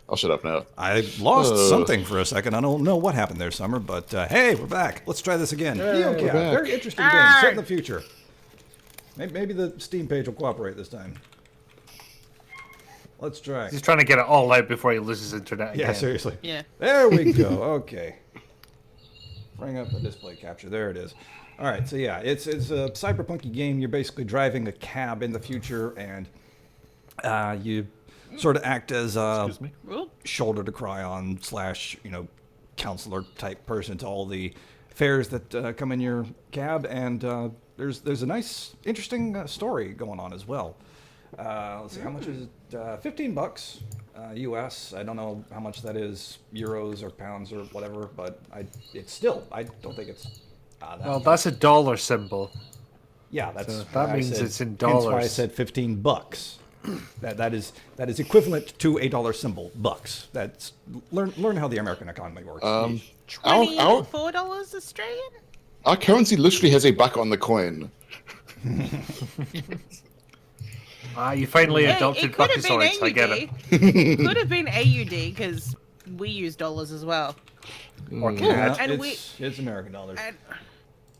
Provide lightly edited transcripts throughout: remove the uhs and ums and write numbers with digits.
I'll shut up now. I lost something for a second. I don't know what happened there, Summer, but hey, we're back. Let's try this again. NeoCab, very interesting game, set in the future. Maybe the Steam page will cooperate this time. Let's try. He's trying to get it all out before he loses internet again. Yeah, seriously. Yeah. There we go. Okay. Bring up the display capture. There it is. All right. So yeah, it's a cyberpunky game. You're basically driving a cab in the future, and you sort of act as a shoulder to cry on / counselor type person to all the fares that come in your cab, and there's a nice, interesting story going on as well. Let's see, how much is it? $15 US. I don't know how much that is, euros or pounds or whatever, but I don't think it's. Well, that's a dollar symbol. Yeah, that's. So that means it's in Hence dollars. why I said $15. that is equivalent to a dollar symbol, bucks. That's learn how the American economy works. $24 Australian. Our currency literally has a buck on the coin. You finally adopted it could have been Buckasaurus, I get it. It could have been AUD because we use dollars as well. Or Yeah, CAD. And it's American dollars.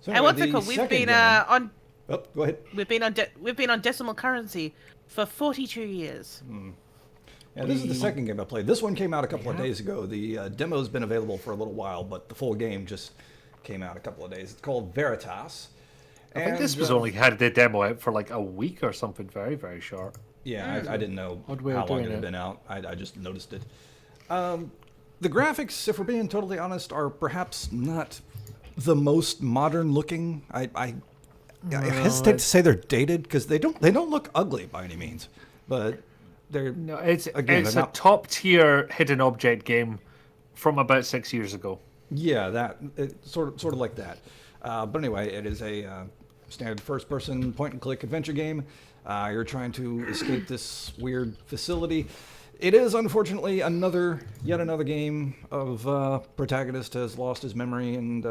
So And what's anyway, it called? the We've second been game- on Oh, go ahead. we've been on decimal currency for 42 years. Yeah, this is the second game I played. This one came out a couple of days ago. The demo's been available for a little while, but the full game just came out a couple of days. It's called Veritas. I think this was only had the demo out for like a week or something, very, very short. Yeah, I didn't know Odd way how of long doing it had it. been out. I just noticed it. The graphics, if we're being totally honest, are perhaps not the most modern looking. I hesitate to say they're dated because they don't look ugly by any means, but they're No, it's Again, it's they're a not- top tier hidden object game from about 6 years ago. yeah, that sort of like that. But anyway, it is a standard first-person point-and-click adventure game. You're trying to escape this weird facility. It is unfortunately yet another game of protagonist has lost his memory, and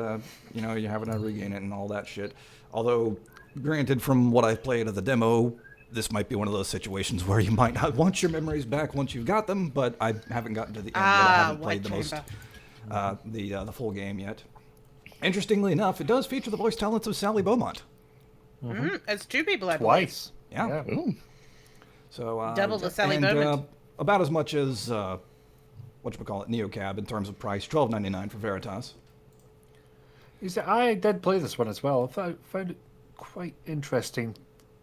you're having to regain it and all that shit. Although, granted, from what I played of the demo, this might be one of those situations where you might not want your memories back once you've got them. But I haven't gotten to the end yet. I haven't played the full game yet. Interestingly enough, it does feature the voice talents of Sally Beaumont. It's two people, I believe. Twice. Yeah. So Double the Sally and, Beaumont. about as much as whatchamacallit, NeoCab in terms of price, $12.99 for Veritas. I did play this one as well. I found it quite interesting.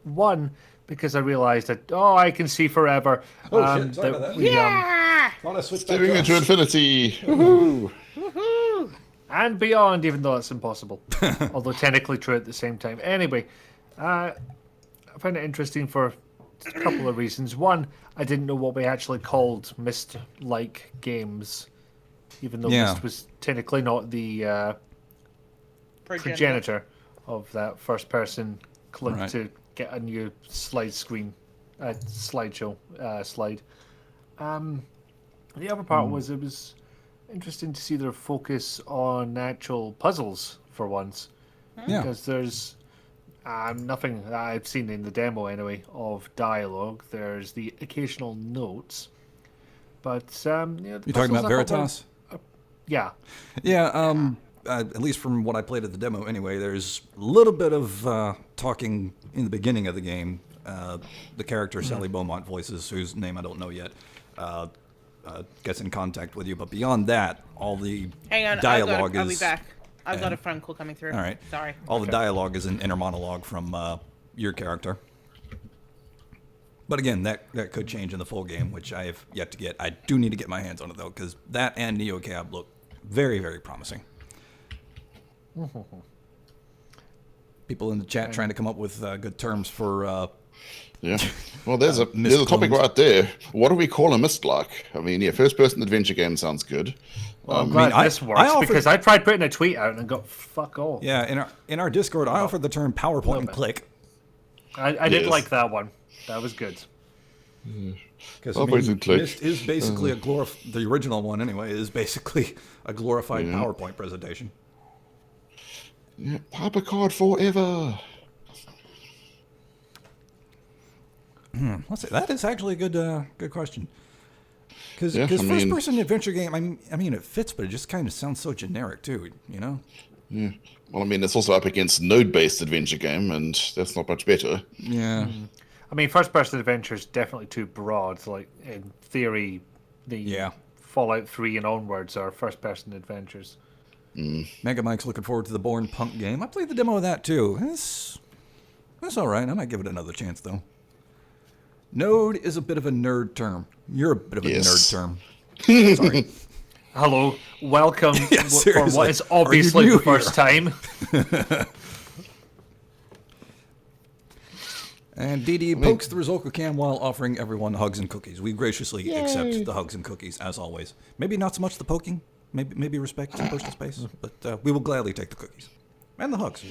One, because I realised that, I can see forever. Oh, shit, sorry about that. Yeah! Thought I switched back Steering to into us. infinity. Woohoo! Woohoo! And beyond, even though it's impossible. Although technically true at the same time. Anyway, I found it interesting for a couple of reasons. One, I didn't know what we actually called Myst-like games, even though Yeah. Myst was technically not the progenitor of that first-person click Right. to get a new slideshow slide. The other part was it was interesting to see their focus on actual puzzles for once. Yeah. Because there's nothing that I've seen in the demo anyway of dialogue. There's the occasional notes. But, the You talking puzzles about I thought Veritas? yeah. Yeah, at least from what I played at the demo anyway, there's a little bit of talking in the beginning of the game. The character Sally Beaumont voices, whose name I don't know yet, gets in contact with you. But beyond that, all the Hang on, dialogue I'll be is... back. I've got a phone call coming through. All right. Sorry. All the dialogue is an inner monologue from your character. But again, that could change in the full game, which I have yet to get. I do need to get my hands on it, though, because that and NeoCab look very, very promising. People in the chat trying to come up with good terms for... Yeah. Well, there's a Myst topic clones. right there. What do we call a Myst-like? I mean, yeah, first-person adventure game sounds good. Well, I'm glad I- this I works offered- because I tried putting a tweet out and got fuck all. Yeah, in our Discord, I offered the term PowerPoint and bit. click. I did Yes. like that one. That was good. Because PowerPoint and click. Myst is basically the original one anyway, is basically a glorified PowerPoint presentation. Yeah, Hypercard forever. Let's see. That is actually a good question. Because Yeah, I mean- first-person adventure game, I mean, it fits, but it just kind of sounds so generic too. You know? Yeah. Well, I mean, it's also up against node-based adventure game, and that's not much better. Yeah. I mean, first-person adventure is definitely too broad. Like in theory, the Fallout 3 and onwards are first-person adventures. Mega Mike's looking forward to the Born Punk game. I played the demo of that too. That's all right. I might give it another chance though. Node is a bit of a nerd term. You're a bit of a nerd term. Sorry. Hello, welcome Yeah, for seriously. what is Are you obviously new the first time. And DD pokes the Rizolka cam while offering everyone hugs and cookies. We graciously accept the hugs and cookies, as always. Maybe not so much the poking, maybe respect some personal space, but we will gladly take the cookies. And the hugs.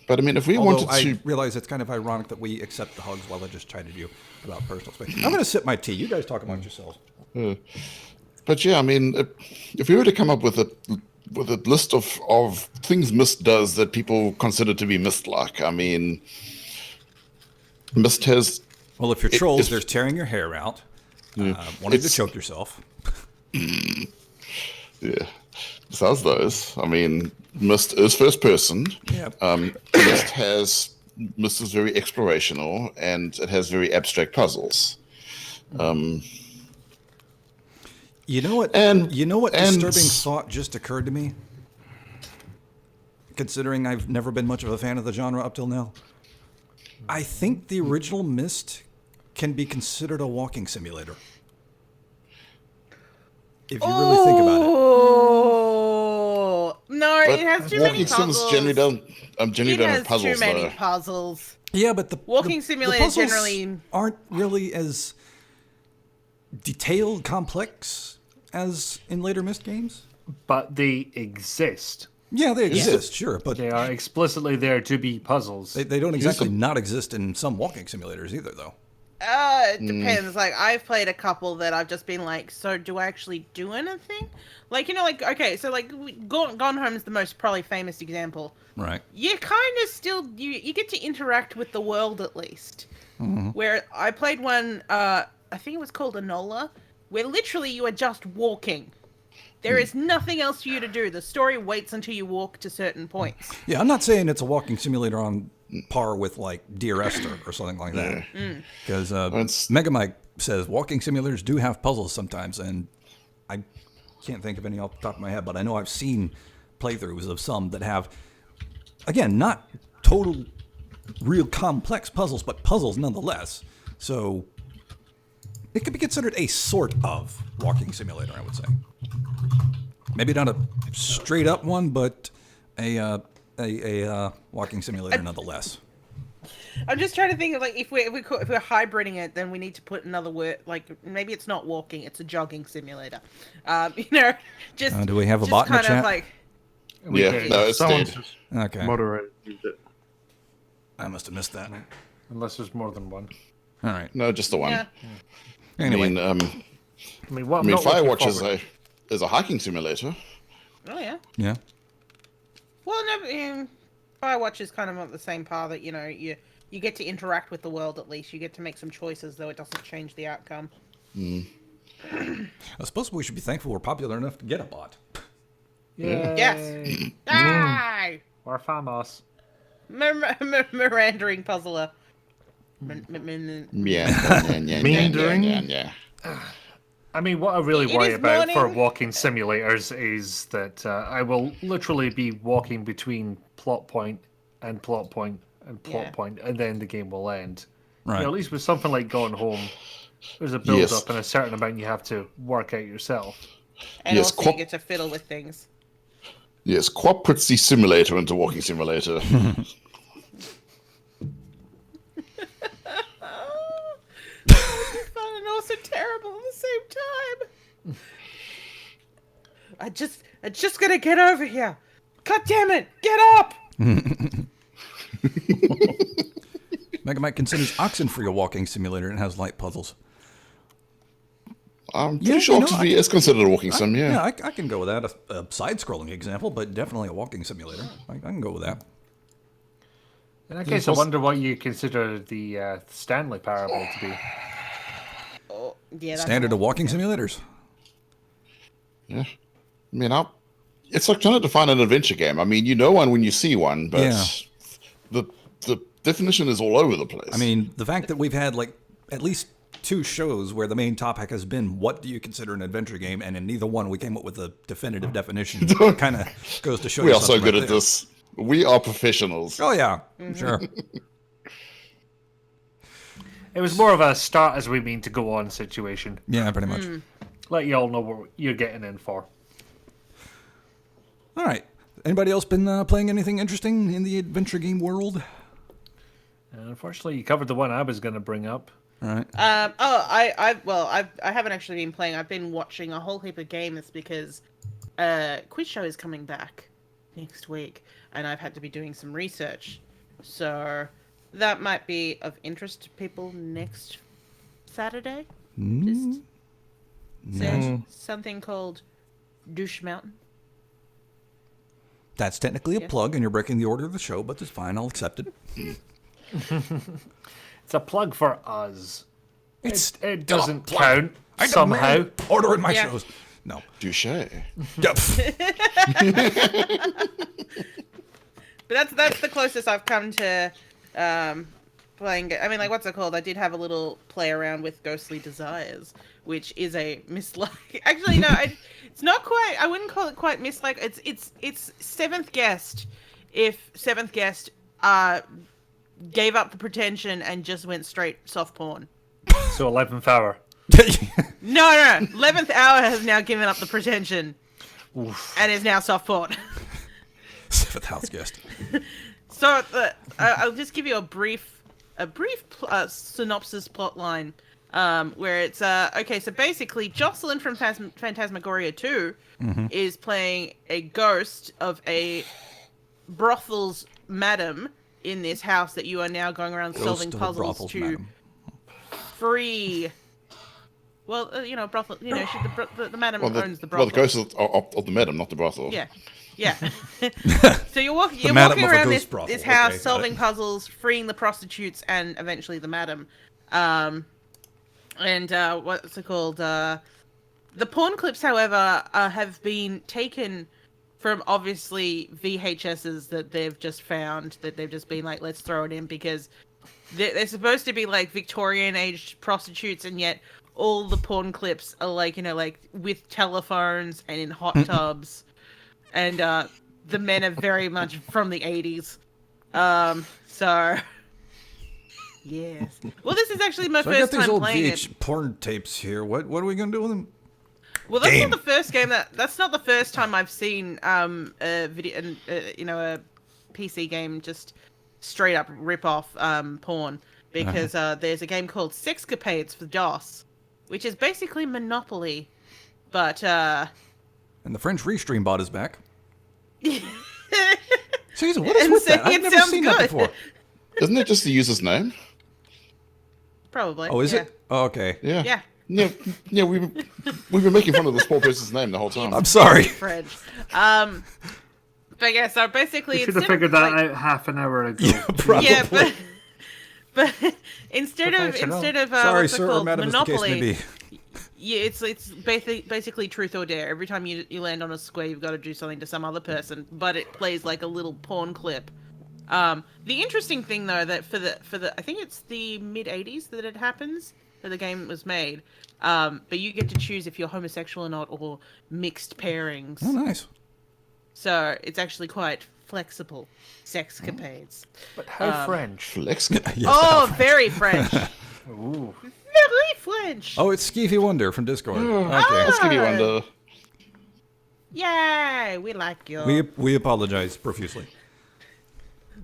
But I mean, if we Although wanted I to, realize it's kind of ironic that we accept the hugs while I just chided you about personal space. I'm going to sip my tea. You guys talk amongst yourselves. but yeah, I mean, if we were to come up with a list of things Myst does that people consider to be Myst-like, I mean, Myst has. Well, if you're trolls, it's- there's tearing your hair out, wanting to choke yourself. Yeah. Besides those, I mean, Myst is first person. Yep. Myst is very explorational, and it has very abstract puzzles. You know what? And- Disturbing thought just occurred to me. Considering I've never been much of a fan of the genre up till now, I think the original Myst can be considered a walking simulator. If you really think about it. Oh no, But it has too walking many puzzles. sims generally don't It have has puzzles too many though. puzzles. Yeah, but the Walking the simulator puzzles generally- aren't really as detailed, complex as in later Myst games. But they exist. Yeah, they exist, sure, but They are explicitly there to be puzzles. they don't exactly not exist in some walking simulators either, though. It depends. Like, I've played a couple that I've just been like, so do I actually do anything? Like, you know, like, okay, so like, Gone Home is the most probably famous example. Right. You kind of still, you get to interact with the world at least. Where I played one, I think it was called Enola, where literally you are just walking. There is nothing else for you to do. The story waits until you walk to certain points. Yeah, I'm not saying it's a walking simulator on par with like Dear Esther or something like that. Because Mega Mike says walking simulators do have puzzles sometimes, and I can't think of any off the top of my head, but I know I've seen playthroughs of some that have, again, not total, real complex puzzles, but puzzles nonetheless. So it could be considered a sort of walking simulator, I would say. Maybe not a straight up one, but a walking simulator nonetheless. I'm just trying to think of like if we're hybriding it, then we need to put another word. Like maybe it's not walking; it's a jogging simulator. You know, just Do we have a just bot in the kind chat? of like Yeah, no, it's Someone's dead. just Okay, moderated it. I must have missed that. Unless there's more than one. All right. No, just the one. yeah. Anyway, I mean, what I I'm mean, not looking Firewatch forward- is a hiking simulator. Oh yeah. yeah. Well, no, Firewatch is kind of on the same par that you know you get to interact with the world at least. You get to make some choices, though it doesn't change the outcome. I suppose we should be thankful we're popular enough to get a bot. Yay. Yes. Die. We're famous. Mirandering puzzler. Yeah. Meandering? Yeah. I mean, what I really It worry is about for morning. walking simulators is that I will literally be walking between plot point and plot point and plot Yeah. point, and then the game will end. You Right. know, at least with something like Gone Home, there's a build Yes. up and a certain amount you have to work out yourself. And Yes, also you get to fiddle with things. Yes, Quap puts the simulator into walking simulator. Fun and also terrible at the same time. I just gotta get over here. God damn it! Get up! Mega Mike considers Oxenfree a walking simulator and has light puzzles. I'm Yeah, pretty sure you know, Oxenfree is considered a walking sim, yeah. Yeah, I can go with that. A side-scrolling example, but definitely a walking simulator. I can go with that. In that case, I wonder what you consider the Stanley Parable to be. Yeah, that's Standard a of lot. walking simulators. Yeah. I mean, it's like trying to define an adventure game. I mean, you know one when you see one, but Yeah. the definition is all over the place. I mean, the fact that we've had like at least 2 shows where the main topic has been what do you consider an adventure game, and in neither one we came up with a definitive definition. Kind of goes to show we you are so something good right at there. this. We are professionals. Oh yeah, sure. It was more of a start as we mean to go on situation. Yeah, pretty much. Let you all know what you're getting in for. All right. Anybody else been playing anything interesting in the adventure game world? Unfortunately, you covered the one I was going to bring up. All right. I haven't actually been playing. I've been watching a whole heap of games because Quiz Show is coming back next week, and I've had to be doing some research. So that might be of interest to people next Saturday. Just search something called Douche Mountain. That's technically a Yeah. plug, and you're breaking the order of the show, but it's fine. I'll accept it. It's a plug for us. It's It doesn't plug. count I don't somehow. know. Order in my Yeah. shows. No. Touche. Yep. But that's the closest I've come to playing. I mean, like, what's it called? I did have a little play around with Ghostly Desires, which is a mislike. Actually, no, it's not quite. I wouldn't call it quite mislike. It's Seventh Guest. If Seventh Guest gave up the pretension and just went straight soft porn. So 11th hour. No. 11th Hour has now given up the pretension and is now soft porn. Seventh house guest. So I'll just give you a brief synopsis plot line, where it's okay. So basically, Jocelyn from Phantasmagoria 2 is playing a ghost of a brothel's madam in this house that you are now going around solving Ghost of a puzzles brothel's to madam. free. Well, brothel. You know, the madam Well, owns the brothel. the ghost of the madam, not the brothel. Yeah. So you're walking madam of a around ghost this brothel. this house, Okay, got solving it. puzzles, freeing the prostitutes, and eventually the madam. What's it called? The porn clips, however, have been taken from obviously VHSs that they've just found, that they've just been like, let's throw it in, because they're supposed to be like Victorian aged prostitutes, and yet all the porn clips are like, you know, like with telephones and in hot tubs, and the men are very much from the 80s. So yes. Well, this is actually my So I got first these time old playing it. VH porn tapes here. What are we gonna do with them? Well, that's Game. not the first game that's not the first time I've seen a video, a PC game just straight up rip off porn, because there's a game called Sexcapades for DOS, which is basically Monopoly, but And the French Restream bot is back. Susan, what is And with so that? I've it never sounds seen that good. before. Isn't it just the user's name? probably. Oh, is yeah. it? Oh, okay. Yeah. Yeah. Yeah, we've been making fun of the small person's name the whole time. I'm sorry. French. But yeah, so basically, You should have instead of, figured that like- out half an hour ago. Probably. Yeah, but instead of Sorry, what's it sir, or called? madam, as the case may Monopoly. be. Yeah, it's basically truth or dare. Every time you land on a square, you've got to do something to some other person, but it plays like a little porn clip. The interesting thing, though, that for the I think it's the mid '80s that it happens, that the game was made. But you get to choose if you're homosexual or not, or mixed pairings. Oh, nice. So it's actually quite flexible. Sexcapades. But how French? Flex. Yes, Oh, very French. Ooh. Very French. Oh, it's Skeevy Wonder from Discord. Okay. Let's give you one. Yay, we like you. We apologize profusely.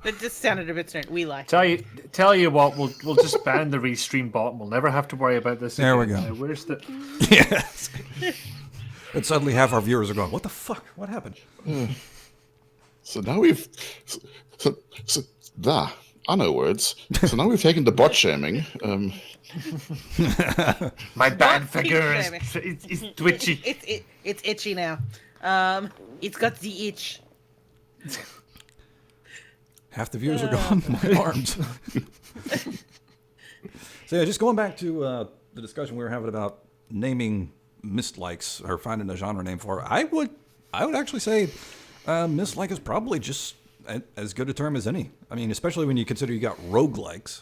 That just sounded a bit strange. We like Tell you what, we'll just ban the restream bot, and we'll never have to worry about this. There we again. go. Now, where's the? Yes. And suddenly half our viewers are going, what the fuck? What happened? So now we've. I know words. So now we've taken to bot shaming. My bad What? figure is Keep it's twitchy. It's itchy now. It's got the itch. Half the viewers are gone. My arms. So yeah, just going back to the discussion we were having about naming mist-likes or finding a genre name for it, I would actually say mist-like is probably just as good a term as any. I mean, especially when you consider you got roguelikes.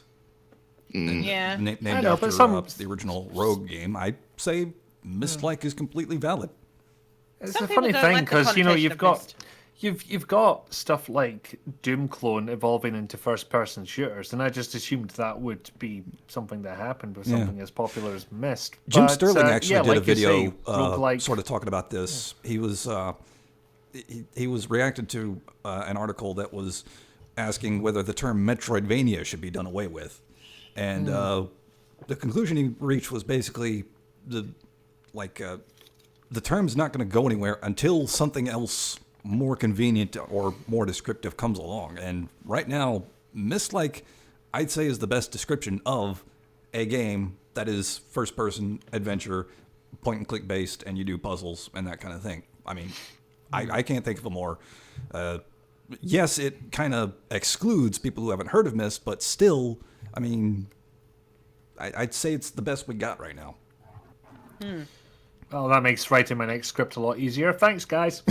Yeah. Named I know, after but the original Rogue game, I'd say mist-like is completely valid. It's Some a people funny don't thing like the because connotation of mist. you've got stuff like Doom Clone evolving into first-person shooters, and I just assumed that would be something that happened with something as popular as Myst. Jim But, Sterling actually did like a video you say, roguelike. sort of talking about this. He was he was reacting to an article that was asking whether the term Metroidvania should be done away with, and the conclusion he reached was basically the term's not going to go anywhere until something else more convenient or more descriptive comes along. And right now, Myst-like, I'd say, is the best description of a game that is first-person adventure, point-and-click based, and you do puzzles and that kind of thing. I mean, I can't think of a more... yes, it kind of excludes people who haven't heard of Myst, but still, I mean, I'd say it's the best we got right now. Oh, that makes writing my next script a lot easier. Thanks, guys.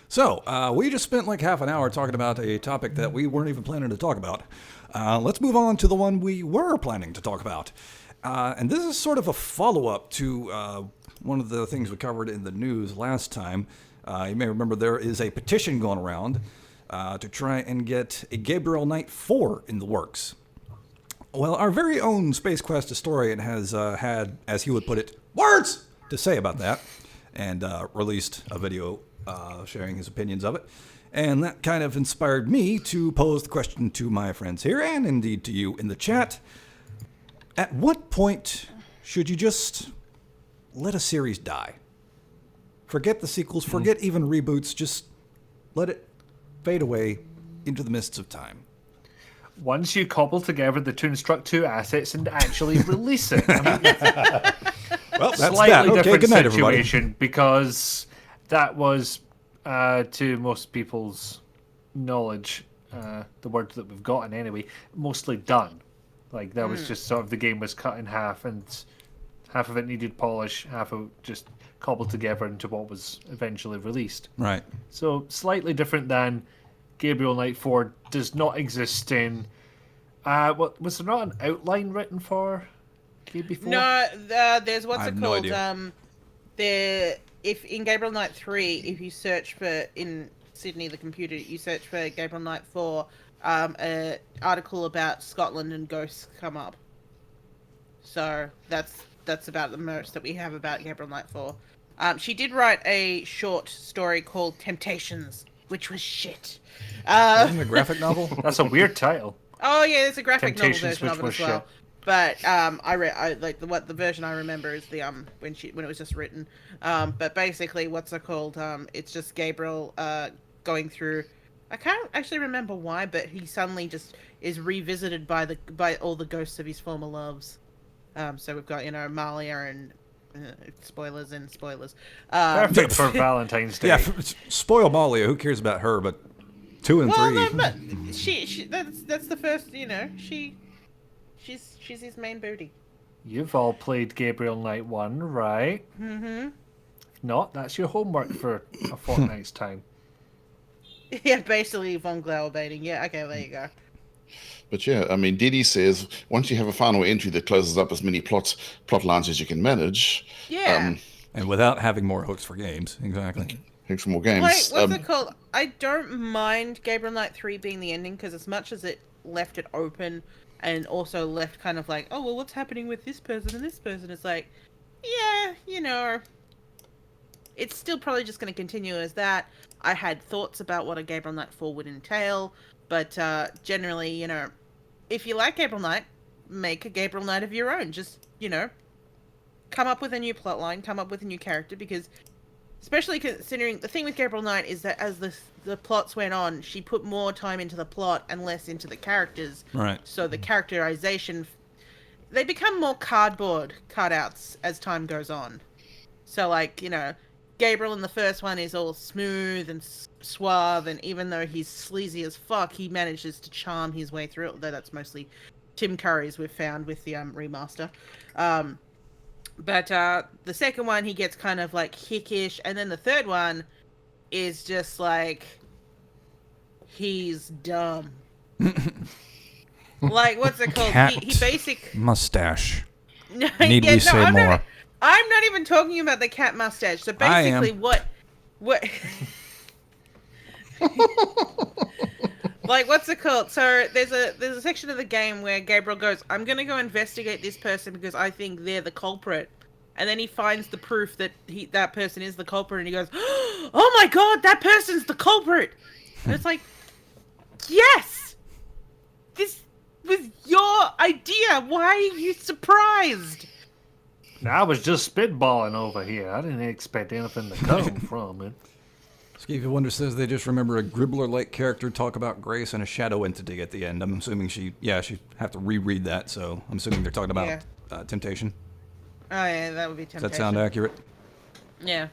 So, we just spent like half an hour talking about a topic that we weren't even planning to talk about. Let's move on to the one we were planning to talk about. And this is sort of a follow-up to one of the things we covered in the news last time. You may remember there is a petition going around to try and get a Gabriel Knight 4 in the works. Well, our very own Space Quest historian has had, as he would put it, words to say about that, and released a video sharing his opinions of it. And that kind of inspired me to pose the question to my friends here, and indeed to you in the chat. At what point should you just let a series die? Forget the sequels, forget even reboots, just let it fade away into the mists of time. Once you cobble together the Toonstruck 2 assets and actually release it. I mean, Well, that's slightly that. Okay, different good night, everybody. situation because that was, to most people's knowledge, the word that we've gotten anyway, mostly done. Like, that was just sort of the game was cut in half, and half of it needed polish, half of it just cobbled together into what was eventually released. Right. So, slightly different than Gabriel Knight 4 does not exist in... what was there not an outline written for KB4? No, there's what's I it have no called? idea. If in Gabriel Knight 3, if you search for in Sydney the computer, you search for Gabriel Knight 4, an article about Scotland and ghosts come up. So that's about the most that we have about Gabriel Knight 4. She did write a short story called Temptations, which was shit. Isn't it a graphic novel? That's a weird title. Oh yeah, there's a graphic novel Temptations, version of it which as was well. shit. But I like the version I remember is the when it was just written. But basically, what's it called? It's just Gabriel going through. I can't actually remember why, but he suddenly just is revisited by all the ghosts of his former loves. So we've got Malia and spoilers and spoilers. Perfect for Valentine's Day. Yeah, spoil Malia. Who cares about her? But 2 and 3. No, but she that's the first. She's his main booty. You've all played Gabriel Knight 1, right? Mm-hmm. If not, that's your homework for a fortnight's time. Yeah, basically von Glauer baiting. Yeah, okay, there you go. But yeah, I mean, Didi says once you have a final entry that closes up as many plot lines as you can manage, Yeah. And without having more hooks for games. Exactly. thanks for more games. Wait, what's it called? I don't mind Gabriel Knight 3 being the ending, because as much as it left it open and also left kind of like, oh, well, what's happening with this person and this person? It's like, yeah, it's still probably just going to continue as that. I had thoughts about what a Gabriel Knight 4 would entail, but generally, if you like Gabriel Knight, make a Gabriel Knight of your own. Just, come up with a new plotline, come up with a new character, because especially considering the thing with Gabriel Knight is that as the plots went on, she put more time into the plot and less into the characters. Right. So the characterization, they become more cardboard cutouts as time goes on. So like, Gabriel in the first one is all smooth and suave, and even though he's sleazy as fuck, he manages to charm his way through it, though that's mostly Tim Curry's we've found with the remaster. But the second one, he gets kind of like hickish, and then the third one is just like he's dumb. Like, what's it called? Cat He basic mustache. Need we say more? I'm not even talking about the cat mustache. So I basically, am. what like, what's it called? So there's a section of the game where Gabriel goes, "I'm gonna go investigate this person because I think they're the culprit," and then he finds the proof that that person is the culprit, and he goes, "Oh my god, that person's the culprit!" And it's like, yes, this was your idea. Why are you surprised? Now, I was just spitballing over here. I didn't expect anything to come from it. Stevie Wonder says they just remember a Gribbler-like character talk about Grace and a shadow entity at the end. I'm assuming she'd have to reread that, so I'm assuming they're talking about Temptation. Oh yeah, that would be Temptation. Does that sound accurate? Yeah.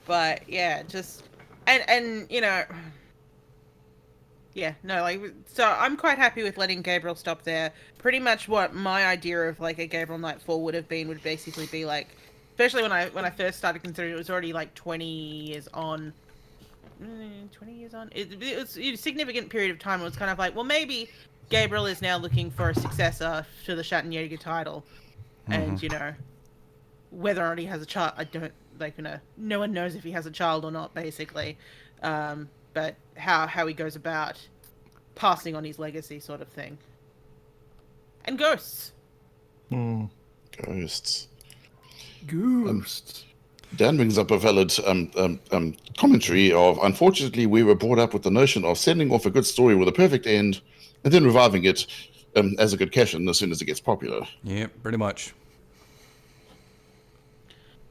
But yeah, just and you know, yeah, no, like, so I'm quite happy with letting Gabriel stop there. Pretty much what my idea of like a Gabriel Nightfall would have been would basically be like, especially when I first started considering it was already like 20 years on. 20 years on. It was a significant period of time. It was kind of like, well, maybe Gabriel is now looking for a successor to the Schattenjäger title, and you know, whether or not he has a child, I don't like. You know, no one knows if he has a child or not, basically. But how he goes about passing on his legacy, sort of thing. And ghosts. Ghosts. Ghosts. Dan brings up a valid commentary of, unfortunately, we were brought up with the notion of sending off a good story with a perfect end and then reviving it as a good cash-in as soon as it gets popular. Yeah, pretty much.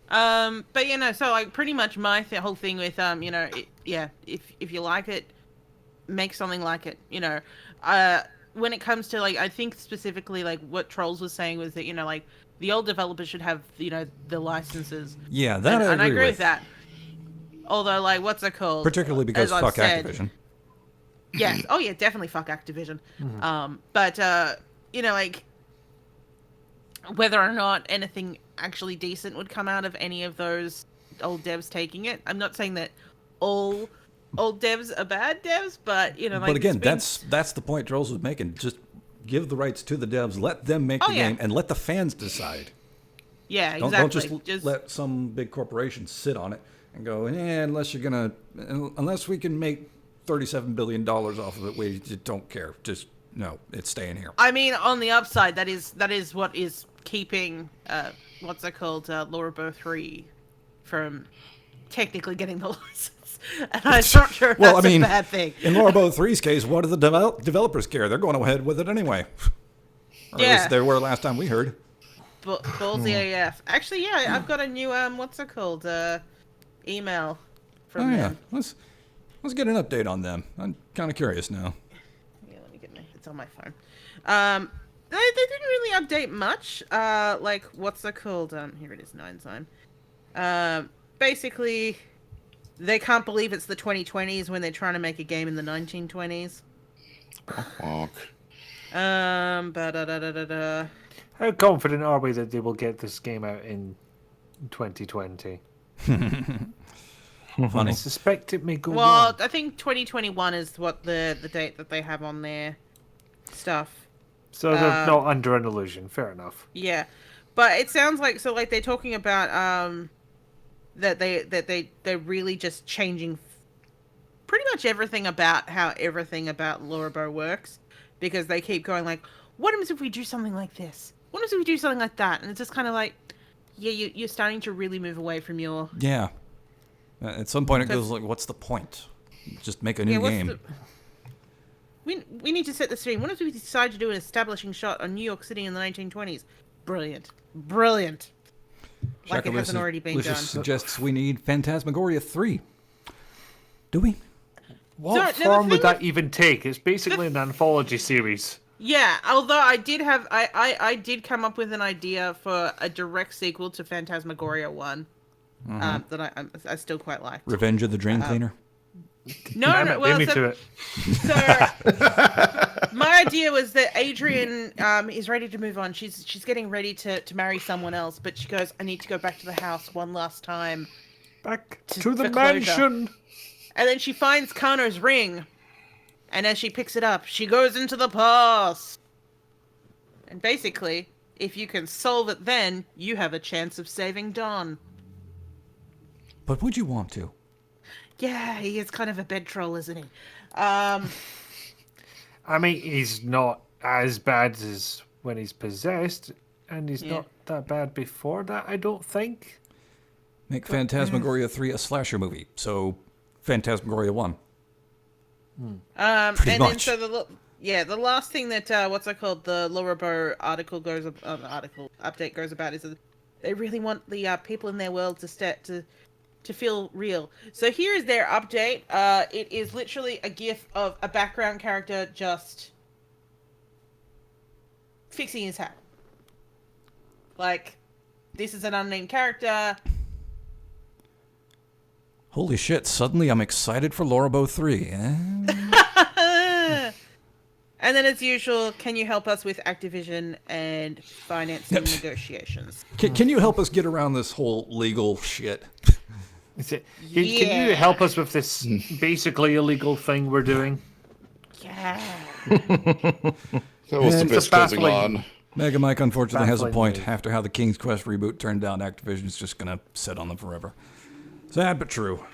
But you know, so like pretty much my whole thing with you know, if you like it, make something like it. You know, when it comes to like, I think specifically like what Trolls was saying was that, you know, like the old developers should have, you know, the licenses. Yeah, that and I I agree agree with that. Although, like, what's it called? Particularly because As fuck I've said, Activision. Yes. Oh yeah, definitely fuck Activision. But you know, like, whether or not anything actually decent would come out of any of those old devs taking it. I'm not saying that all old devs are bad devs, but you know, like, but again, that's the point Trolls was making. Just give the rights to the devs, let them make the game, and let the fans decide. Yeah, Don't exactly. just let some big corporation sit on it and go, unless we can make $37 billion off of it, we just don't care. Just no, it's staying here. I mean, on the upside, that is what is keeping what's it called, Laura Bow 3 from technically getting the license. And I'm not sure if that's a bad thing. In Laura Bow 3's case, what do the developers care? They're going ahead with it anyway. Or at least they were last time we heard. Ballsy AF. Actually, yeah, I've got a new what's it called, email from them. Let's get an update on them. I'm kind of curious now. Yeah, let me get it's on my phone. They didn't really update much. Like, what's it called? Here it is, 9sign. Basically, they can't believe it's the 2020s when they're trying to make a game in the 1920s. Fuck. How confident are we that they will get this game out in 2020? Funny. I suspect it may go Well, wrong. I think 2021 is what the date that they have on their stuff. So they're not under an illusion. Fair enough. Yeah, but it sounds like they're talking about that they're really just changing pretty much everything about how everything about Laura Bow works, because they keep going like, what happens if we do something like this? What happens if we do something like that? And it's just kind of like, yeah, you're starting to really move away from your... Yeah. At some point it goes like, what's the point? Just make a new game. We need to set the scene. What if we decide to do an establishing shot on New York City in the 1920s? Brilliant. Like it hasn't already been done. Suggests we need Phantasmagoria 3. Do we? What form would that even take? It's basically an anthology series. Yeah, although I did come up with an idea for a direct sequel to Phantasmagoria 1 that I still quite like. Revenge of the Drain Cleaner? No, Damn no. it, Well, beat me to so, it. so my idea was that Adrian is ready to move on. She's getting ready to marry someone else, but she goes, "I need to go back to the house one last time." Back to the for closure. mansion. And then she finds Kano's ring, and as she picks it up, she goes into the past. And basically, if you can solve it then, you have a chance of saving Don. But would you want to? Yeah, he is kind of a bed troll, isn't he? I mean, he's not as bad as when he's possessed, and he's Yeah. not that bad before that, I don't think. Make Phantasmagoria 3 a slasher movie. So, Phantasmagoria 1. Pretty and then much. so the last thing that the Lorobo article update goes about is that they really want the people in their world to feel real. So here is their update. It is literally a GIF of a background character just fixing his hat. Like, this is an unnamed character. Holy shit, suddenly I'm excited for Lorobo 3. And then, as usual, can you help us with Activision and financing negotiations? Can you help us get around this whole legal shit? Can you help us with this basically illegal thing we're doing? Yeah. That was the And best closing baffling. line. Mega Mike unfortunately has a Baffling point. move. After how the King's Quest reboot turned down, Activision's just gonna sit on them forever. Sad but true.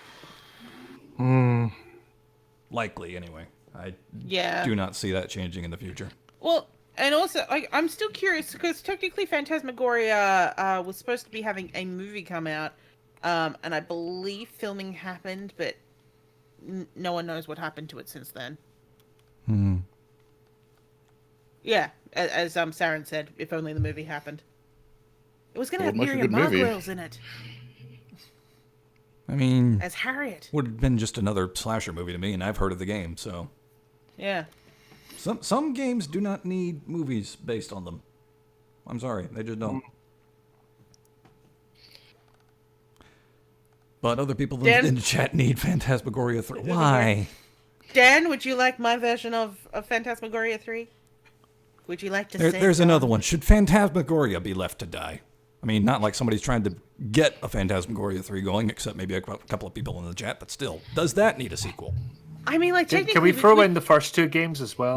Likely, anyway. I Yeah. do not see that changing in the future. Well, and also, I'm still curious because technically Phantasmagoria was supposed to be having a movie come out, and I believe filming happened, but no one knows what happened to it since then. Yeah, as Saren said, if only the movie happened. It was going to It have would make a Miriam good movie. Margolyes in it I mean, as Harriet. would have been just another slasher movie to me, and I've heard of the game, so. Yeah. Some games do not need movies based on them. I'm sorry, they just don't. But other people Dan? in the chat need Phantasmagoria 3. Why? Dan, would you like my version of Phantasmagoria 3? Would you like to say There's another one. Should Phantasmagoria be left to die? I mean, not like somebody's trying to get a Phantasmagoria 3 going, except maybe a couple of people in the chat, but still. Does that need a sequel? I mean, like, technically... Can we throw in the first two games as well?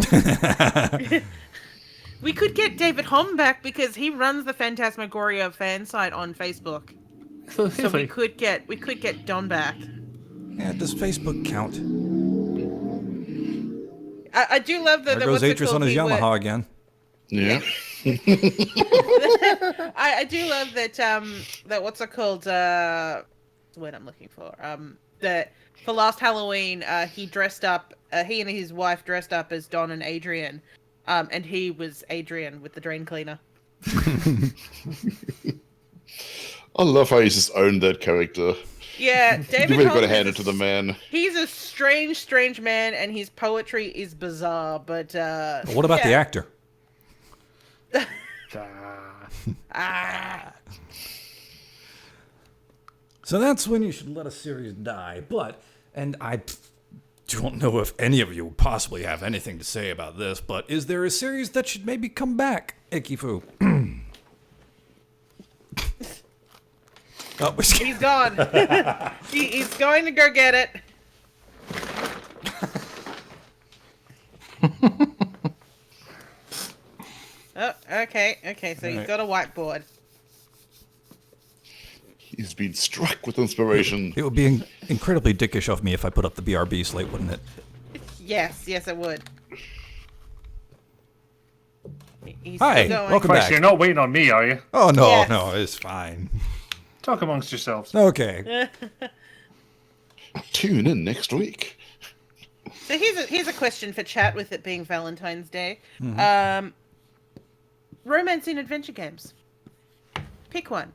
We could get David Hom back because he runs the Phantasmagoria fan site on Facebook. So we could get Don back. Yeah, does Facebook count? I do love There goes Atris on his Yamaha again. Yeah. I do love that that what's it called the word I'm looking for that for last Halloween he dressed up he and his wife dressed up as Don and Adrian and he was Adrian with the drain cleaner. I love how he's just owned that character. Yeah, You David really got Holmes to hand is it to the man. He's a strange man and his poetry is bizarre, but What about the actor? So that's when you should let a series die. But, and I don't know if any of you possibly have anything to say about this, but is there a series that should maybe come back, Ikifu? Oh, he's gone. He's going to go get it. Oh, okay. So he's got a whiteboard. He's been struck with inspiration. It would be incredibly dickish of me if I put up the BRB slate, wouldn't it? Yes, it would. He's Hi, still going. welcome Christ, back. you're not waiting on me, are you? Oh, no, Yes. no, it's fine. Talk amongst yourselves. Okay. Tune in next week. So here's a question for chat with it being Valentine's Day. Romance in adventure games. Pick one.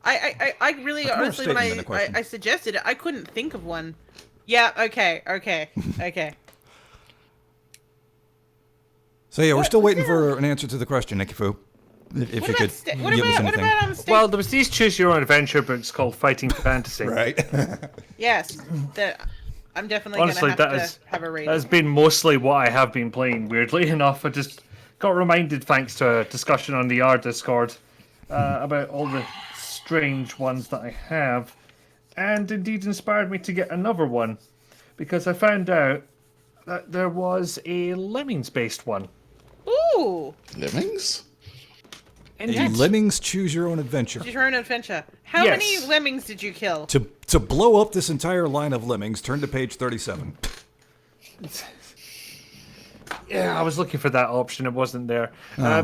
I really That's more honestly when statement than a question. I suggested it, I couldn't think of one. Yeah, okay. So yeah, we're still waiting for an answer to the question, Ikifu. If you could What give us about anything. State? Well, there was these choose your own adventure books called Fighting Fantasy. Right. Yes. I'm definitely Honestly, gonna have to have a read. that has been mostly what I have been playing. Weirdly enough, I just got reminded thanks to a discussion on the YAR Discord about all the strange ones that I have, and indeed inspired me to get another one because I found out that there was a Lemmings-based one. Ooh, Lemmings? A Lemmings Choose Your Own Adventure. choose your own adventure. How Yes. many lemmings did you kill? To blow up this entire line of lemmings, turn to page 37. Yeah, I was looking for that option. It wasn't there.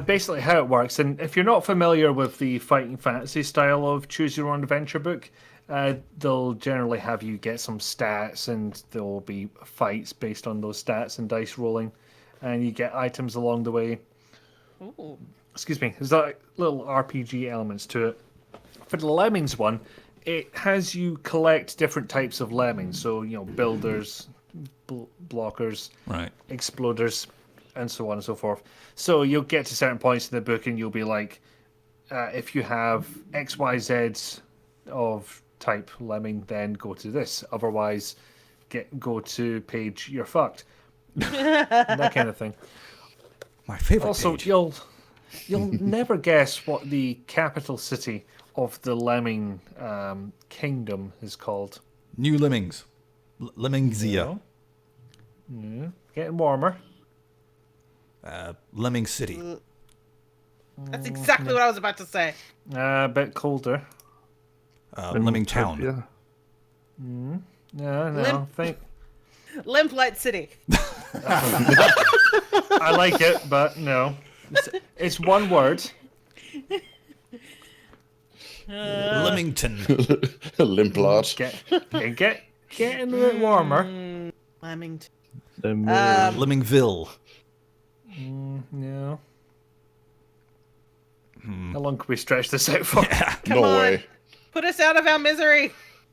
Basically, how it works, and if you're not familiar with the fighting fantasy style of Choose Your Own Adventure book, they'll generally have you get some stats, and there will be fights based on those stats and dice rolling, and you get items along the way. Ooh. Excuse me. There's like little RPG elements to it. For the Lemmings one, it has you collect different types of lemmings. So, builders, blockers, Right. exploders, and so on and so forth. So you'll get to certain points in the book and you'll be like, if you have X, Y, Z's of type lemming, then go to this. Otherwise, go to page you're fucked. That kind of thing. My favorite Also, page. you'll never guess what the capital city of the Lemming kingdom is called. New Lemmings. Lemmingsia. Getting warmer. Lemming City. That's exactly what I was about to say. A bit colder. Lemming Town. Yeah. No, Limp. think Limplight City. I like it, but no. It's one word. Lemmington. Limplard. Getting a bit warmer. Lemmington. Lemmingville. No. How long can we stretch this out for? Come No on. way. Put us out of our misery.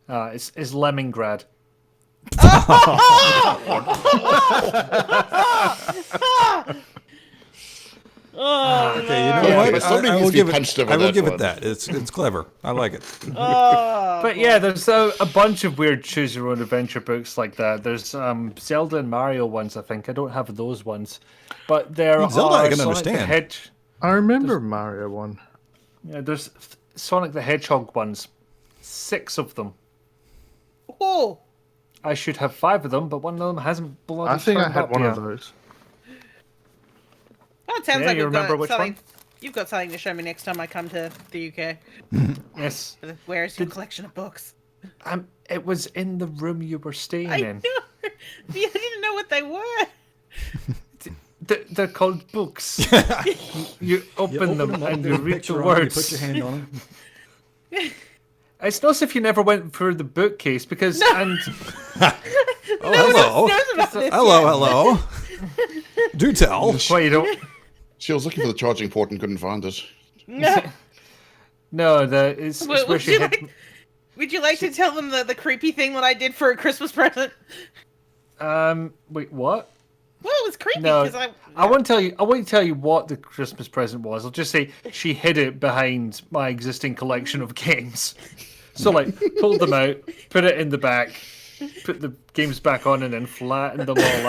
It's Lemongrad. Okay, you know Okay, what? somebody I needs will to be give it. punched over I will that give it one. that. It's clever. I like it. But yeah, there's a bunch of weird choose your own adventure books like that. There's Zelda and Mario ones, I think. I don't have those ones. But there Zelda are I can Sonic the understand. I remember Mario one. Yeah, there's Sonic the Hedgehog ones. 6 of them. Oh, I should have 5 of them, but one of them hasn't bloody I think I turned had up one yet. of those. that sounds Yeah, like you we've remember got which something. one? You've got something to show me next time I come to the UK. Yes. Where's your collection of books? It was in the room you were staying I in. know. You didn't know what they were. They're called books. you open them and you read the You words. put your hand on them. It's not as if you never went through the bookcase because and Oh, hello. Knows about this Hello. Do tell. well, you don't. She was looking for the charging port and couldn't find it. yet. No, it's where Would she you hid. like? Would you like to tell them the creepy thing that I did for a Christmas present? Wait, what? Well, it was creepy No, because I won't tell you. I won't tell you what the Christmas present was. I'll just say she hid it behind my existing collection of games. So, pulled them out, put it in the back, put the games back on, and then flattened them all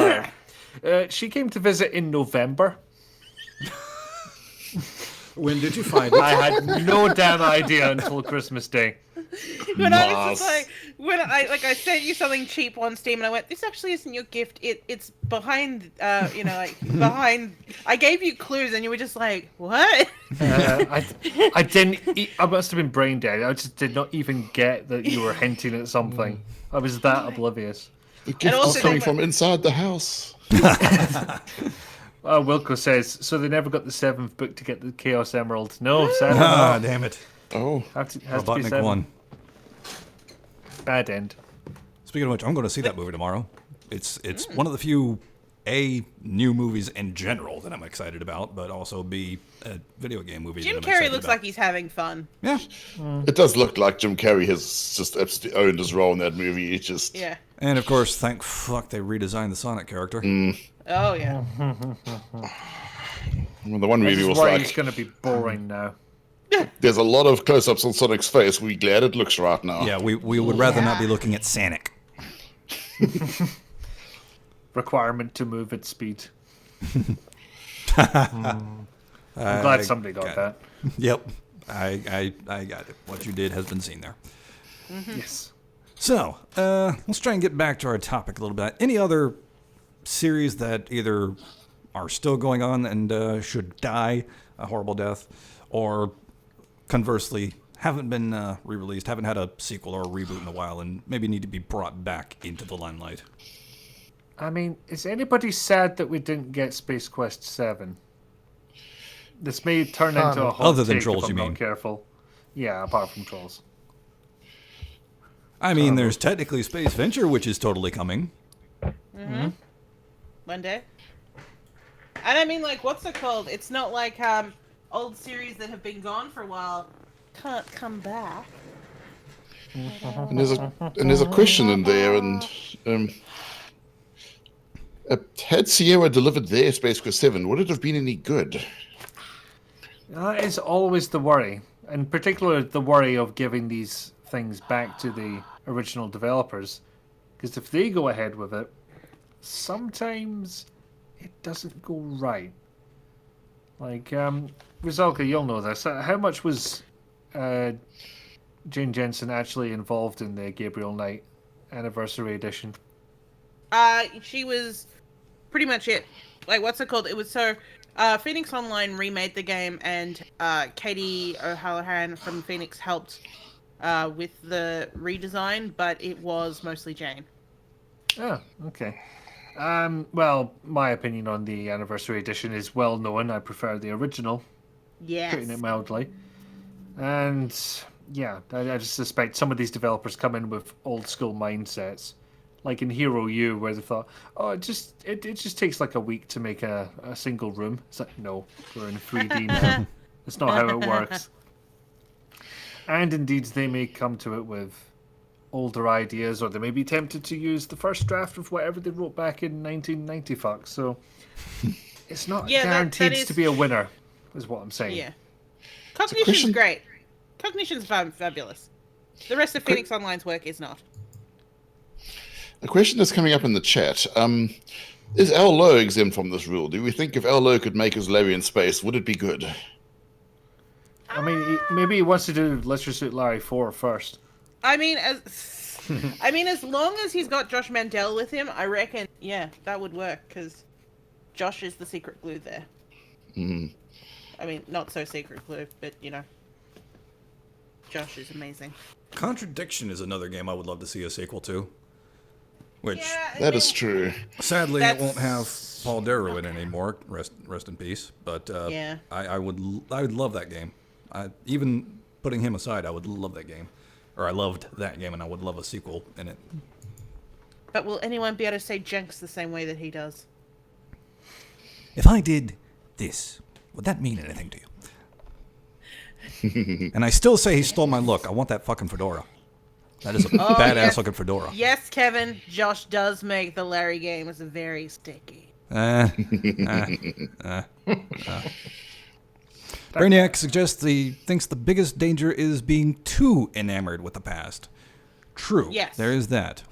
out. She came to visit in November. When did you find it? I had no damn idea until Christmas Day. when I was just Nice. like, when I sent you something cheap on Steam, and I went, this actually isn't your gift. It's behind, behind. I gave you clues, and you were just like, what? I didn't. I must have been brain dead. I just did not even get that you were hinting at something. I was that oblivious. The gift also is coming they- from inside the house. Wilco says, so they never got the 7th book to get the Chaos Emerald. No, sadly Ah, not. damn it. Oh, Has to be Robotnik 7. won. Bad end. Speaking of which, I'm going to see that movie tomorrow. It's one of the few new movies in general that I'm excited about, but also B, a video game movie. Jim that I'm Carrey excited looks about. like he's having fun. Yeah, it does look like Jim Carrey has just absolutely owned his role in that movie. It just Yeah. and of course, thank fuck they redesigned the Sonic character. Oh yeah. the one movie This is was why he's like, going to be boring now. there's a lot of close-ups on Sonic's face. We're glad it looks right now. Yeah, we would rather not be looking at Sonic. Requirement to move at speed. I'm glad somebody got that. Yep. I got it. What you did has been seen there. Yes. So, let's try and get back to our topic a little bit. Any other series that either are still going on and should die a horrible death, or conversely, haven't been re-released, haven't had a sequel or a reboot in a while, and maybe need to be brought back into the limelight? I mean, is anybody sad that we didn't get Space Quest 7? This may turn into a hot Other than take Trolls, if I'm you not mean? careful. Yeah, apart from Trolls. I mean, there's technically Space Venture, which is totally coming. One day. And I mean, like, what's it called? It's not like old series that have been gone for a while can't come back. And there's a question in there, and had Sierra delivered their Space Quest 7, would it have been any good? That is always the worry. In particular, the worry of giving these things back to the original developers. Because if they go ahead with it, sometimes it doesn't go right. Like, Rizalka, you'll know this. How much was Jane Jensen actually involved in the Gabriel Knight Anniversary Edition? She was pretty much it. Like, what's it called? It was so... Phoenix Online remade the game, and Katie O'Halloran from Phoenix helped with the redesign, but it was mostly Jane. Oh, okay. Well, my opinion on the Anniversary Edition is well known. I prefer the original, Yes. putting it mildly. And yeah, I just suspect some of these developers come in with old school mindsets. Like in Hero U, where they thought, oh, it just takes like a week to make a single room. It's like, no, we're in 3D now. That's not how it works. And indeed, they may come to it with older ideas, or they may be tempted to use the first draft of whatever they wrote back in 1990 fuck. So it's not guaranteed to be a winner, is what I'm saying. Yeah. Cognition's great. Cognition's fabulous. The rest of Phoenix Online's work is not. A question that's coming up in the chat. Is Al Lowe exempt from this rule? Do we think if Al Lowe could make his Larry in space, would it be good? I mean, maybe he wants to do Let's Just Shoot Larry 4 first. I mean, as long as he's got Josh Mandel with him, I reckon, yeah, that would work, because Josh is the secret glue there. Mm. I mean, not so secret glue, but, you know, Josh is amazing. Contradiction is another game I would love to see a sequel to. Which, That is true. sadly, it won't have Paul Darrow in it anymore. Rest in peace. But Yeah. I would love that game. Even putting him aside, I would love that game. Or I loved that game, and I would love a sequel in it. But will anyone be able to say Jenks the same way that he does? If I did this, would that mean anything to you? And I still say he stole my look. I want that fucking fedora. That is a badass looking fedora. Yes, Kevin, Josh does make the Larry games very sticky. Brainiac suggests he thinks the biggest danger is being too enamored with the past. True. Yes. There is that.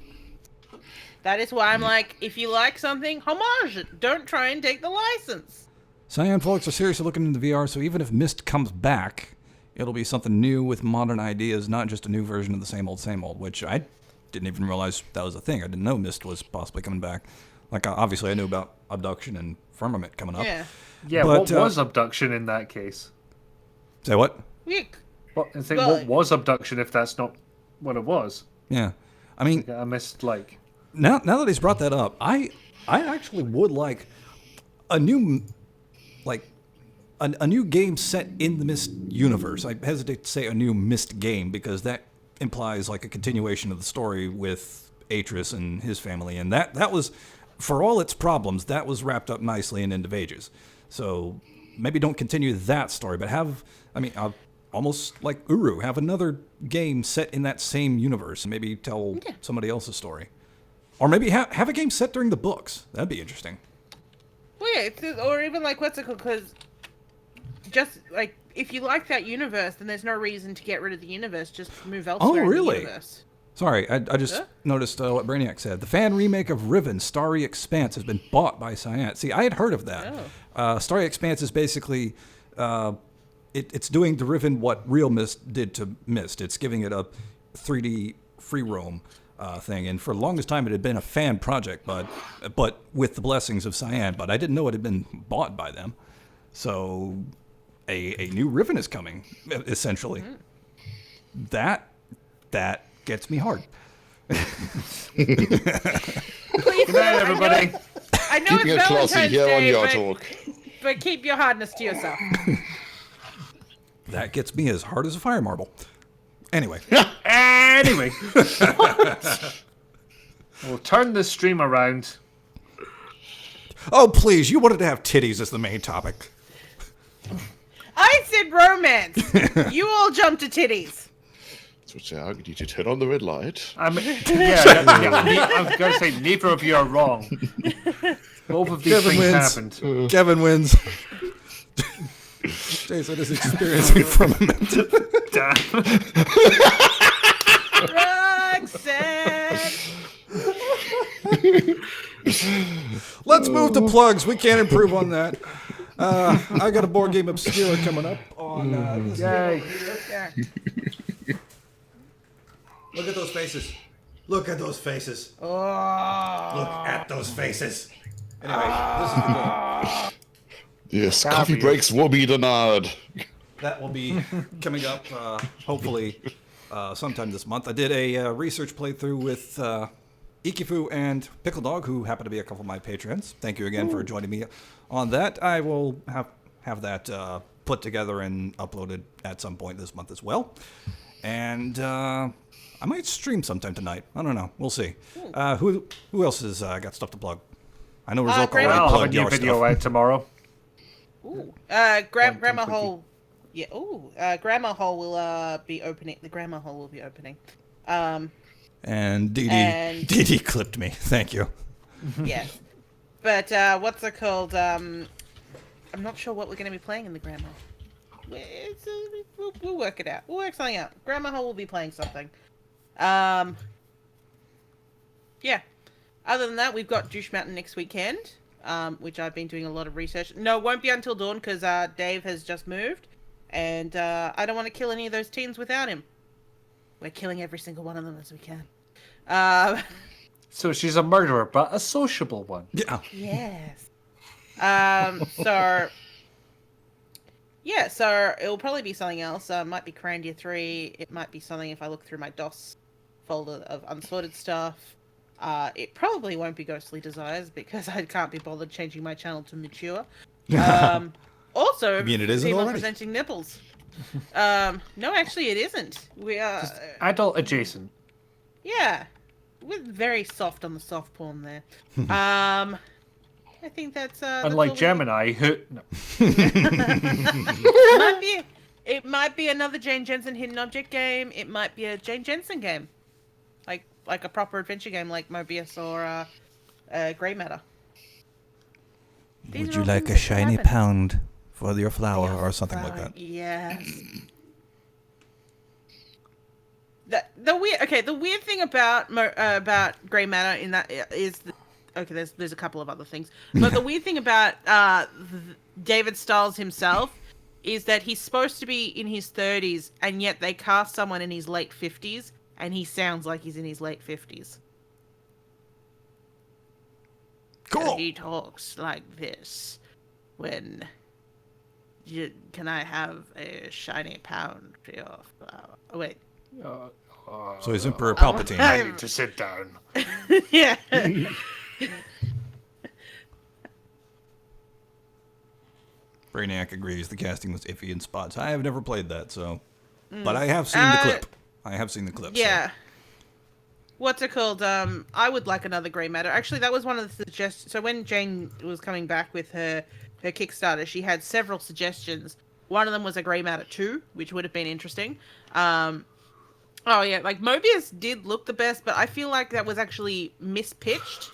That is why I'm like, if you like something, homage it. Don't try and take the license. Cyan folks are seriously looking into VR, so even if Myst comes back, it'll be something new with modern ideas, not just a new version of the same old, which I didn't even realize that was a thing. I didn't know Myst was possibly coming back. Like, obviously I knew about Abduction and Firmament coming up. Yeah. Yeah, But, what was Abduction in that case? Say what? What was Abduction if that's not what it was? Yeah. I mean, I missed, like... now that he's brought that up, I actually would like a new, like, a new game set in the Myst universe. I hesitate to say a new Myst game because that implies like a continuation of the story with Atris and his family, and that was, for all its problems, that was wrapped up nicely in End of Ages. So maybe don't continue that story, but have, I mean, almost like Uru, have another game set in that same universe and maybe tell somebody else's story. Or maybe have a game set during the books. That'd be interesting. Well, yeah, or even like, what's it called? Because just like, if you like that universe, then there's no reason to get rid of the universe. Just move elsewhere in the universe. Sorry, I just noticed what Brainiac said. The fan remake of Riven, Starry Expanse, has been bought by Cyan. See, I had heard of that. Starry Expanse is basically, it's doing to Riven what Real Mist did to Mist. It's giving it a 3D free roam thing. And for the longest time, it had been a fan project, but with the blessings of Cyan. But I didn't know it had been bought by them. So a new Riven is coming, essentially. That gets me hard. Please, Good night, everybody. I know Keeping it it's classy Valentine's here on Day, YAR but, Talk. but keep your hardness to yourself. That gets me as hard as a fire marble. Anyway. Anyway. We'll turn this stream around. Oh, please, you wanted to have titties as the main topic. I said romance. You all jumped to titties. So I need to turn on the red light. I was going to say, neither of you are wrong. Both of these Kevin things wins. happened. Kevin wins. Jason is experiencing firmament. Damn. Roxanne. Let's move to plugs. We can't improve on that. I got a board game Obscura coming up on this Yay. Yeah. Look at those faces. Look at those faces. Oh. Look at those faces. Anyway, this is the game. Yes, coffee breaks will be denied. That will be coming up, hopefully, sometime this month. I did a research playthrough with Ikifu and Pickle Dog, who happen to be a couple of my patrons. Thank you again for joining me on that. I will have that put together and uploaded at some point this month as well. And I might stream sometime tonight. I don't know. We'll see. Who else has got stuff to plug? I know Rizok already I'll have a plugged new your video stuff. out tomorrow. Ooh. Grandma Hole. Yeah. Ooh. Grandma Hole will be opening. The Grandma Hole will be opening. And Dee clipped me. Thank you. Yes. But what's it called? I'm not sure what we're going to be playing in the Grandma. We'll work it out. We'll work something out. Grandma Hole will be playing something. Yeah. Other than that, we've got Douche Mountain next weekend, which I've been doing a lot of research. No, it won't be until dawn because Dave has just moved, and I don't want to kill any of those teens without him. We're killing every single one of them as we can. So she's a murderer, but a sociable one. Yeah. Yes. So it'll probably be something else. It might be Crandia 3. It might be something if I look through my DOS folder of unsorted stuff. It probably won't be Ghostly Desires because I can't be bothered changing my channel to mature. Also, You mean it isn't female already? presenting nipples. No, actually, it isn't. We are. Adult adjacent. Yeah, we're very soft on the soft porn there. I think that's Unlike that's all Gemini, who... No. it might be another Jane Jensen hidden object game. It might be a Jane Jensen game, like a proper adventure game, like Mobius or Grey Matter. These Would are you all like things a that could shiny happen. pound for your flower or something like that? Yes. The weird thing about Grey Matter in that is there's a couple of other things, but the weird thing about David Stiles himself is that he's supposed to be in his 30s, and yet they cast someone in his late 50s, and he sounds like he's in his late 50s. Cool. So he talks like this when. Can I have a shiny pound for your flower? Oh, wait. So he's Emperor Palpatine. I need to sit down. Yeah. Brainiac agrees the casting was iffy in spots. I have never played that, so... But I have seen the clip. I have seen the clip. Yeah. So. What's it called? I would like another Grey Matter. Actually, that was one of the suggestions. So when Jane was coming back with her Kickstarter, she had several suggestions. One of them was a Grey Matter 2, which would have been interesting. Oh yeah, like Mobius did look the best, but I feel like that was actually mispitched.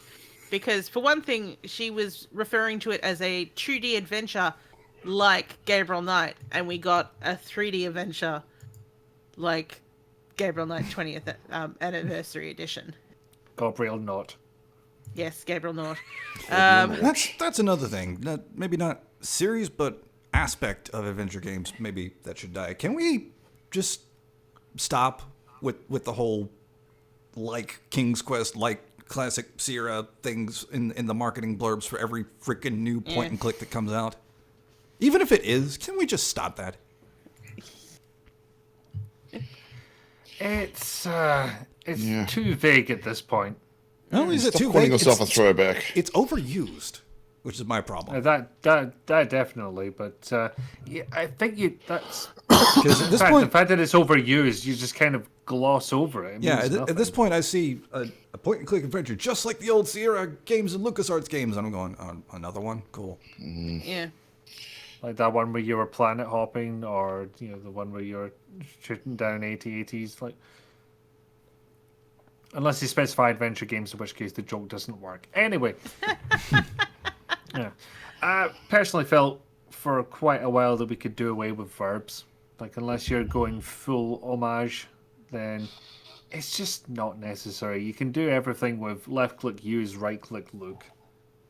Because for one thing, she was referring to it as a 2D adventure like Gabriel Knight, and we got a 3D adventure like Gabriel Knight 20th anniversary edition. Gabriel not. Yes, Gabriel Knight. That's another thing. Maybe not series, but aspect of adventure games. Maybe that should die. Can we just stop with the whole like King's Quest, like classic Sierra things in the marketing blurbs for every freaking new point and click that comes out? Even if it is, can we just stop that? It's too vague at this point. Not only is it Stop too calling vague, yourself a throwback. it's overused, which is my problem. That definitely, but yeah, I think that's Because at in this fact, point, the fact that it's overused, you just kind of gloss over it. It yeah, means at this nothing. point, I see a point and click adventure just like the old Sierra games and LucasArts games, and I'm going, another one, cool. Yeah. Like that one where you were planet hopping, or the one where you're shooting down AT-ATs. Like, unless you specify adventure games, in which case the joke doesn't work. Anyway, yeah, I personally felt for quite a while that we could do away with verbs. Like, unless you're going full homage, then it's just not necessary. You can do everything with left click use, right click look.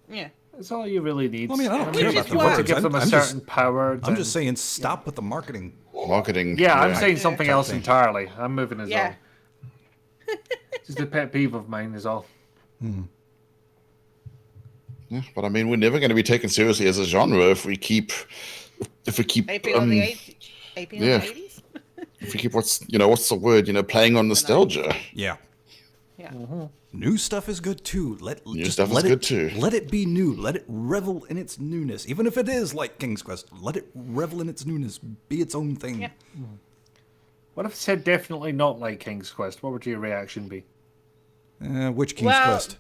Yeah. That's all you really need. Well, I mean, I don't And care if about you the want to words. give them a I'm certain just- power. I'm then- just saying, stop with the marketing. Marketing. Yeah, I'm saying Yeah. something else entirely. I'm moving as Yeah. well. Just a pet peeve of mine is all. Yeah, but I mean, we're never going to be taken seriously as a genre if we keep Aping on the 80s. Aping yeah. on the 80s? if we keep what's the word, playing on nostalgia. Yeah. Yeah. New stuff is good too. New stuff is good too. Let it be new. Let it revel in its newness. Even if it is like King's Quest, let it revel in its newness. Be its own thing. Yeah. What if I said definitely not like King's Quest? What would your reaction be? Which King's Well, Quest?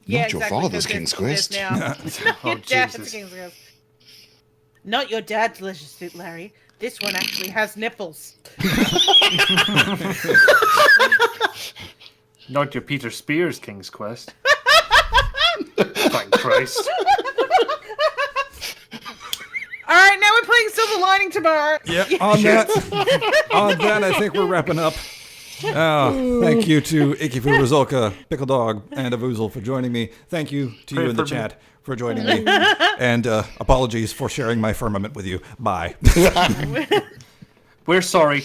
Yeah, Not your exactly, father's 'cause King's there's Quest. now- Not Oh, your dad's Jesus. King's Quest. Not your dad's leisure suit, Larry. This one actually has nipples. Not your Peter Spears King's Quest. Thank Christ. All right, now we're playing Silver Lining tomorrow. Yeah, on that, I think we're wrapping up. Thank you to Ikifu Rizolka, Pickle Dog, and Avuzal for joining me. Thank you to you in the chat for joining me. And apologies for sharing my firmament with you. Bye. We're sorry.